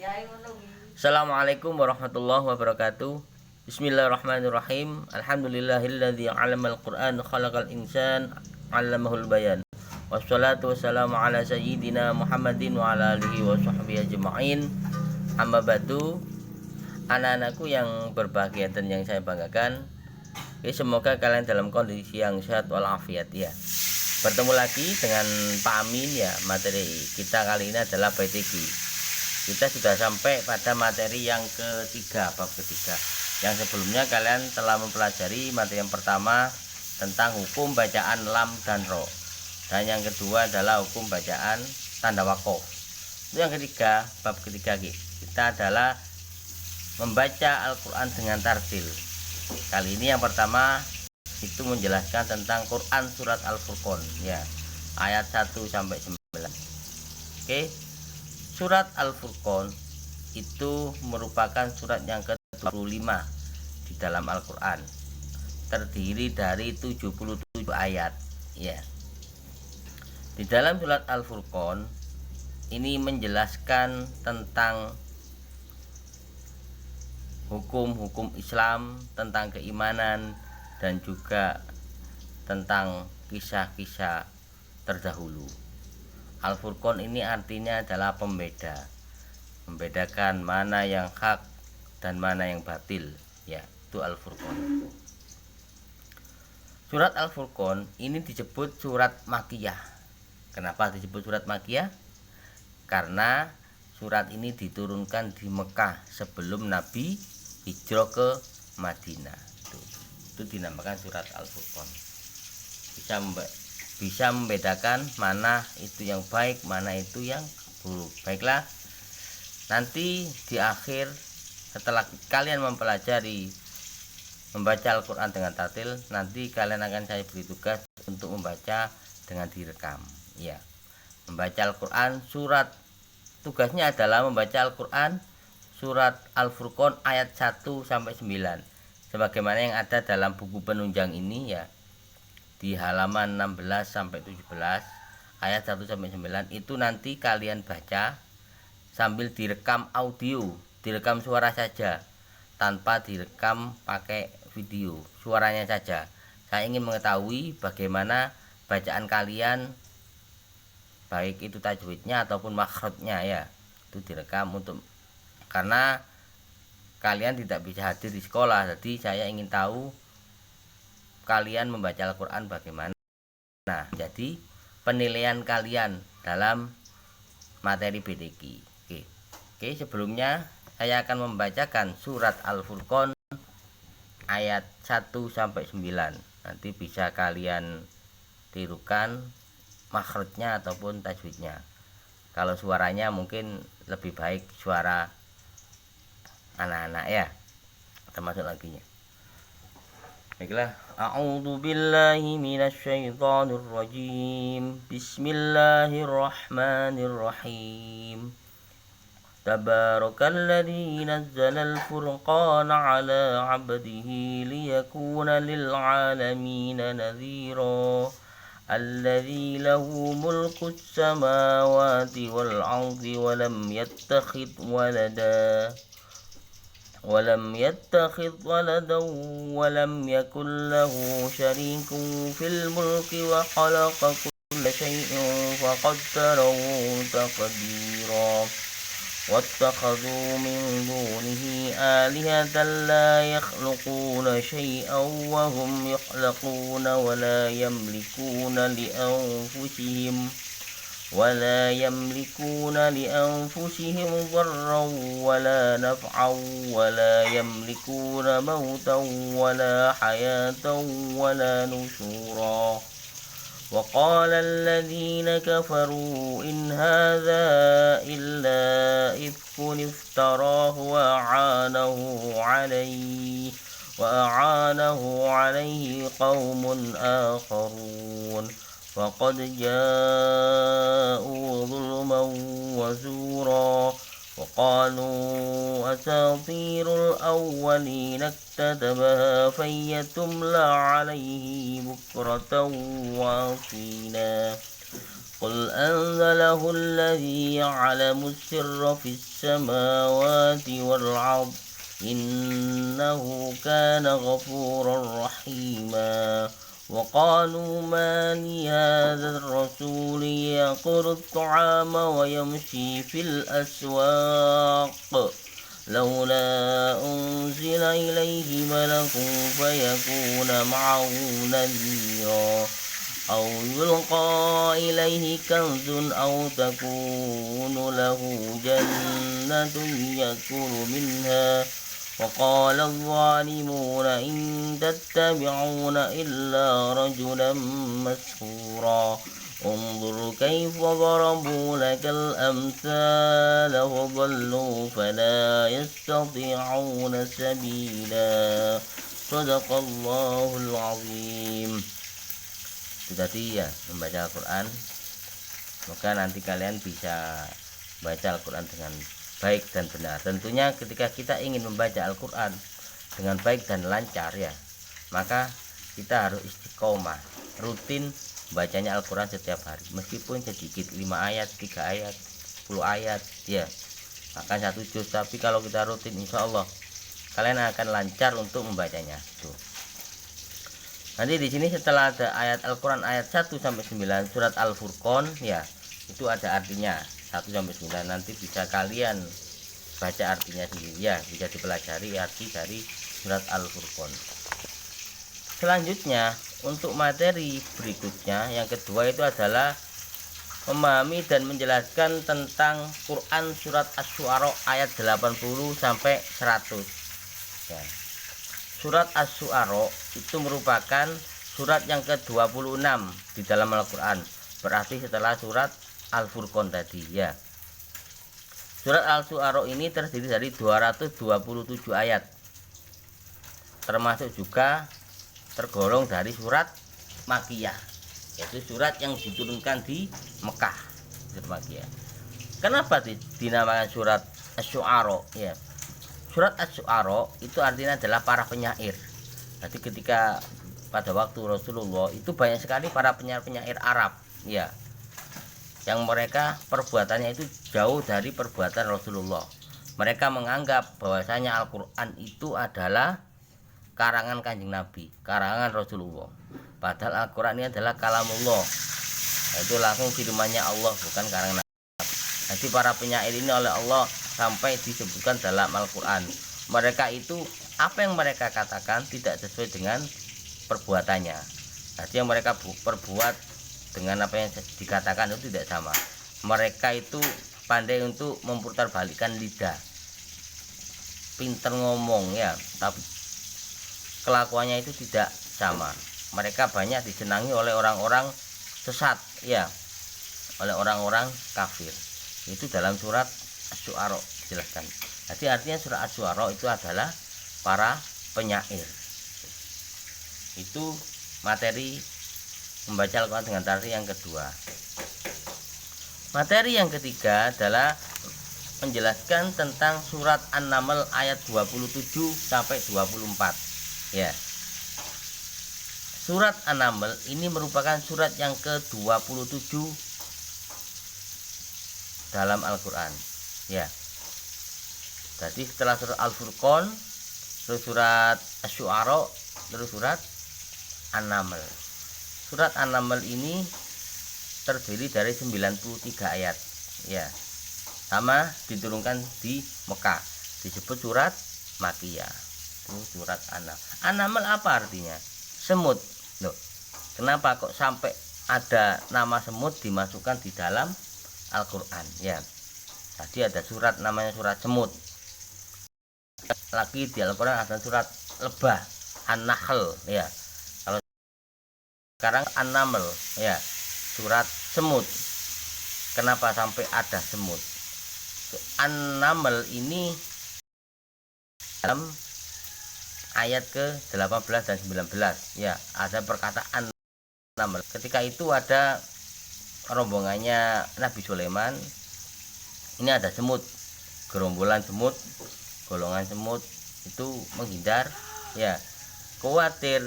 Assalamualaikum warahmatullahi wabarakatuh. Bismillahirrahmanirrahim. Alhamdulillahilladzi 'allamal Qur'an khalaqal insan 'allamahul bayan. Wassalatu wassalamu ala sayyidina Muhammadin wa ala alihi wa sahbihi ajma'in. Amma ba'du. Anak-anakku yang berbahagia dan yang saya banggakan, semoga kalian dalam kondisi yang sehat walafiat ya. Bertemu lagi dengan Pak Amin ya. Materi kita kali ini adalah BTG. Kita sudah sampai pada materi yang ketiga, bab ketiga. Yang sebelumnya kalian telah mempelajari materi yang pertama tentang hukum bacaan lam dan ro, dan yang kedua adalah hukum bacaan tanda wakof. Yang ketiga, bab ketiga kita adalah membaca Al-Quran dengan tartil. Kali ini yang pertama itu menjelaskan tentang Quran surat Al-Furqan ya, ayat 1 sampai 9. Oke. Surat Al-Furqan itu merupakan surat yang ke-25 di dalam Al-Quran. Terdiri dari 77 ayat ya. Di dalam surat Al-Furqan ini menjelaskan tentang hukum-hukum Islam, tentang keimanan, dan juga tentang kisah-kisah terdahulu. Al-Furqan ini artinya adalah pembeda, membedakan mana yang hak dan mana yang batil ya, itu Al-Furqan. Surat Al-Furqan ini disebut surat Makkiyah. Kenapa disebut surat Makkiyah? Karena surat ini diturunkan di Mekah sebelum Nabi hijrah ke Madinah. Itu dinamakan surat Al-Furqan. Bisa membedakan mana itu yang baik, mana itu yang buruk. Baiklah, nanti di akhir setelah kalian mempelajari membaca Al-Quran dengan tartil, nanti kalian akan saya beri tugas untuk membaca dengan direkam ya. Membaca Al-Quran surat, tugasnya adalah membaca Al-Quran surat Al-Furqan ayat 1 sampai 9 sebagaimana yang ada dalam buku penunjang ini ya. Di halaman 16 sampai 17 ayat 1 sampai 9 itu nanti kalian baca sambil direkam audio, direkam suara saja tanpa direkam pakai video, suaranya saja. Saya ingin mengetahui bagaimana bacaan kalian, baik itu tajwidnya ataupun makhrajnya ya. Itu direkam untuk, karena kalian tidak bisa hadir di sekolah, jadi saya ingin tahu kalian membaca Al-Quran bagaimana. Nah, jadi penilaian kalian dalam materi BTQ. Oke, sebelumnya saya akan membacakan surat Al-Furqan ayat 1 sampai 9. Nanti bisa kalian tirukan makhrajnya ataupun tajwidnya. Kalau suaranya mungkin lebih baik suara anak-anak ya, termasuk lagunya. Baiklah, a'udzu billahi minasy syaithanir rajim. Bismillahirrahmanirrahim. Tabarakalladzi nazzalal furqana 'ala 'abdihi liyakuna lil 'alamina nadhira. Alladzi lahu mulkus samawati wal ardi wa lam yattakhidh walada ولم يتخذ ولدا ولم يكن له شريك في الملك وخلق كل شيء فقدره تقديرا واتخذوا من دونه آلهة لا يخلقون شيئا وهم يخلقون ولا يملكون لأنفسهم ضرا ولا نفعا ولا يملكون موتا ولا حياة ولا نشورا. وقال الذين كفروا إن هذا إلا إفك افتراه وأعانه عليه قوم آخرون فقد جاءوا ظلما وزورا وقالوا أساطير الأولين اكتتبها فهي تملى عليه بكرة وأصيلا قل أنزله الذي يعلم السر في السماوات والأرض إنه كان غفورا رحيما وقالوا ما لهذا الرسول يأكل الطعام ويمشي في الأسواق لولا أنزل إليه ملك فيكون معه نذيرا أو يلقى إليه كنز أو تكون له جنة يأكل منها وقال الظالمون إن تتبعون إلا رجلا مسحورا انظر كيف ضربوا لك الأمثال وضلوا فلا يستطيعون سبيلا صدق الله العظيم. Itu tadi ya, membaca Al-Quran. Semoga nanti kalian bisa baca Al-Quran dengan baik dan benar. Tentunya ketika kita ingin membaca Al-Quran dengan baik dan lancar ya, maka kita harus istiqomah, rutin bacanya Al-Quran setiap hari, meskipun sedikit, 5 ayat, 3 ayat, 10 ayat ya, maka 1 juz. Tapi kalau kita rutin, insya Allah kalian akan lancar untuk membacanya. Tuh. Nanti di sini setelah ada ayat Al-Quran ayat 1 sampai 9 surat Al-Furqan ya, itu ada artinya 1 sampai 9. Nanti bisa kalian baca artinya sendiri ya, bisa dipelajari arti dari surat Al-Furqan. Selanjutnya untuk materi berikutnya yang kedua itu adalah memahami dan menjelaskan tentang Quran surat Asy-Syu'ara ayat 80 sampai 100 ya. Surat Asy-Syu'ara itu merupakan surat yang ke-26 di dalam Al-Quran, berarti setelah surat Al-Furqan tadi ya. Surat Asy-Syu'ara ini terdiri dari 227 ayat, termasuk juga tergolong dari surat Makkiyah, yaitu surat yang diturunkan di Mekah, surat Makkiyah. Kenapa dinamakan surat Asy-Syu'ara ya? Surat Asy-Syu'ara itu artinya adalah para penyair. Jadi ketika pada waktu Rasulullah itu banyak sekali para penyair-penyair Arab ya, yang mereka perbuatannya itu jauh dari perbuatan Rasulullah. Mereka menganggap bahwasanya Al-Quran itu adalah karangan Kanjeng Nabi, karangan Rasulullah. Padahal Al-Quran ini adalah kalamullah, itu langsung firman-Nya Allah, bukan karangan Nabi. Jadi para penyair ini oleh Allah sampai disebutkan dalam Al-Quran. Mereka itu apa yang mereka katakan tidak sesuai dengan perbuatannya. Jadi yang mereka perbuat dengan apa yang dikatakan itu tidak sama. Mereka itu pandai untuk memutarbalikkan lidah, pinter ngomong ya, tapi kelakuannya itu tidak sama. Mereka banyak disenangi oleh orang-orang sesat ya, oleh orang-orang kafir. Itu dalam surat Asy-Syu'ara dijelaskan. Jadi artinya surat Asy-Syu'ara itu adalah para penyair. Itu materi membaca Al-Quran dengan tari yang kedua. Materi yang ketiga adalah menjelaskan tentang surat An-Naml ayat 27 sampai 24 ya. Surat An-Naml ini merupakan surat yang ke-27 dalam Al-Quran ya. Jadi setelah surat Al-Furqan, terus surat Asy-Syu'ara, terus surat An-Naml. Surat An-Naml ini terdiri dari 93 ayat ya, sama diturunkan di Mekah, disebut surat Makkiyah. Itu surat An-Naml. An-Naml apa artinya? Semut. Loh, kenapa kok sampai ada nama semut dimasukkan di dalam Al-Quran ya? Tadi ada surat namanya surat semut. Lagi di Al-Quran ada surat lebah, An-Nahl ya. Kalau sekarang An-Naml ya, surat semut. Kenapa sampai ada semut? An-Naml ini dalam ayat ke-18 dan 19 ya, ada perkataan Naml. Ketika itu ada rombongannya Nabi Sulaiman. Ini ada semut, gerombolan semut, golongan semut itu menghindar ya, khawatir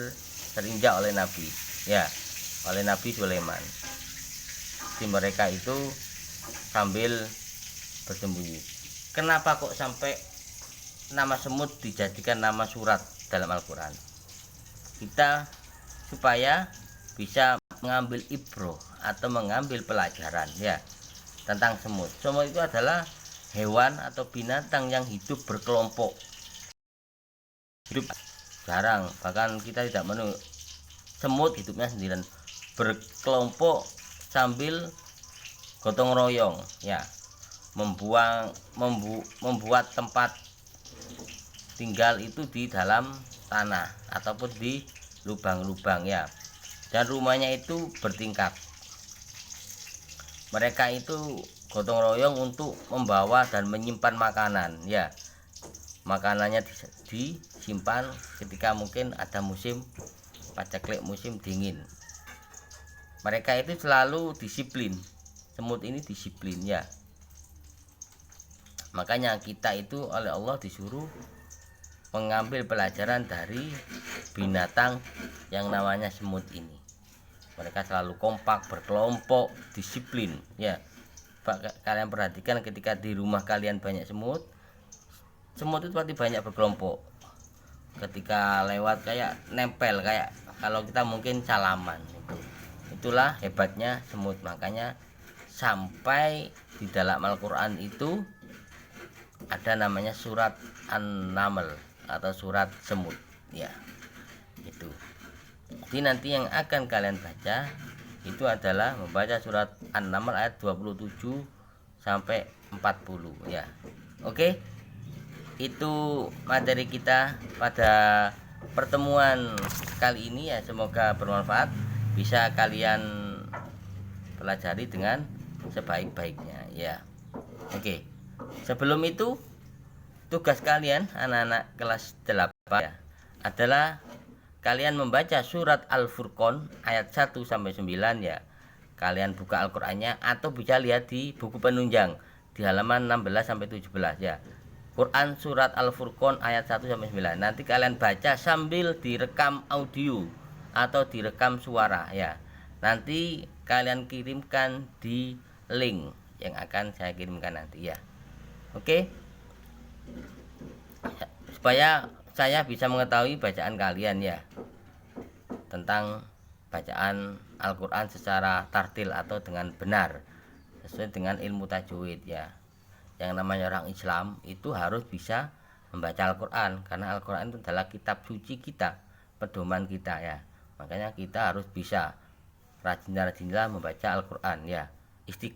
terinjak oleh Nabi ya, oleh Nabi Sulaiman. di mereka itu sambil bersembunyi. Kenapa kok sampai nama semut dijadikan nama surat dalam Al-Quran? Kita supaya bisa mengambil ibroh atau mengambil pelajaran ya tentang semut. Semut itu adalah hewan atau binatang yang hidup berkelompok. Hidup jarang, bahkan kita tidak menemukan semut hidupnya sendirian, berkelompok sambil gotong royong ya, membuat tempat tinggal itu di dalam tanah ataupun di lubang-lubang ya, dan rumahnya itu bertingkat. Mereka itu gotong royong untuk membawa dan menyimpan makanan ya. Makanannya disimpan ketika mungkin ada musim paceklik, musim dingin. Mereka itu selalu disiplin. Semut ini disiplin ya. Makanya kita itu oleh Allah disuruh mengambil pelajaran dari binatang yang namanya semut ini. Mereka selalu kompak, berkelompok, disiplin ya. Kalian perhatikan ketika di rumah kalian banyak semut, semut itu pasti banyak berkelompok. Ketika lewat kayak nempel, kayak kalau kita mungkin salaman itu. Itulah hebatnya semut. Makanya sampai di dalam Al-Quran itu ada namanya surat An-Naml atau surat semut ya. Itu. Jadi nanti yang akan kalian baca itu adalah membaca surat An-Naml ayat 27 sampai 40 ya. Oke. Itu materi kita pada pertemuan kali ini ya, semoga bermanfaat, bisa kalian pelajari dengan sebaik-baiknya ya. Oke. Sebelum itu tugas kalian anak-anak kelas 8 ya, adalah kalian membaca surat Al-Furqan ayat 1 sampai 9 ya. Kalian buka Al-Qur'annya atau bisa lihat di buku penunjang di halaman 16 sampai 17 ya. Quran surat Al-Furqan ayat 1 sampai 9. Nanti kalian baca sambil direkam audio atau direkam suara ya. Nanti kalian kirimkan di link yang akan saya kirimkan nanti ya. Oke. Supaya saya bisa mengetahui bacaan kalian ya, tentang bacaan Al-Quran secara tartil atau dengan benar sesuai dengan ilmu tajwid ya. Yang namanya orang Islam itu harus bisa membaca Al-Quran, karena Al-Quran itu adalah kitab suci kita, pedoman kita ya. Makanya kita harus bisa rajin-rajinlah membaca Al-Quran ya. Istiqomah